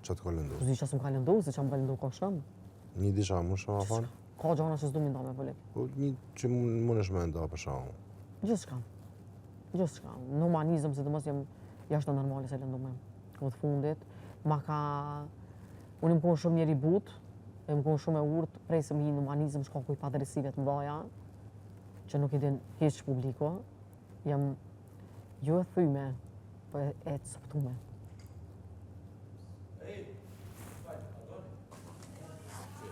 Që të ka lëndu? Zi që s'm ka lëndu, se që më ka lëndu ka shumë. Një disha më shumë a fanë? Ka gjana që s'du mi nda me polik. Po një që mund është me nda për shumë. Gjithë shka. Në humanizëm, se të mos jem jashtë normali se lëndu me. Këtë fundit, unë më konë shumë njeri but, e më konë shumë e urt, prej se më hi në humanizëm shka kuj pa dresive të mdoja, që nuk i din hiç publiko, jam jo e thyme, po e coptume.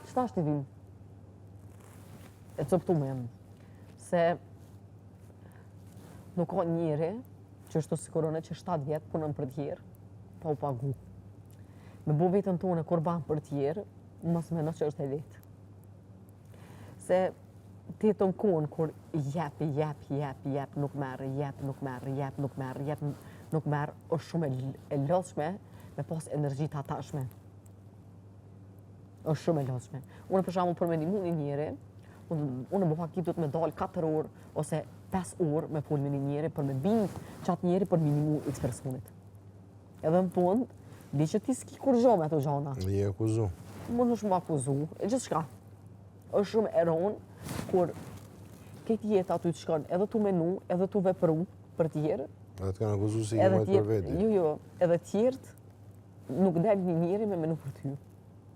Qëta është i dhim? E coptume jam. Se nuk ka njeri që është të sikurone që 7 vjetë punën për tjerë, pa u pagu. Me bo vetën tonë kurban për tjerë, mos meno që është e letë. Se ti të në konë kur jep, nuk merë, nuk merë, është shumë e lodhshme me pas energji të atashme. është shumë e lodhshme. Unë për shembull për me ndihmu një njeri, unë më pak kitut me dalë 4 orë ose 5 orë me fol me një njeri për me bind qatë njeri për minimu x personit. Edhe në fund, di që ti s'ki kur gjo me ato gjana. Je akuzu. Mund është më akuzu, e gjithë shka. është shumë eron, kur këtë jetë aty të shkon, edhe tu menu, edhe tu vepru për tjerë. Edhe të kanë akuzu si ke majtë për veti. Jo, edhe tjertë nuk del një njeri me menu për ty.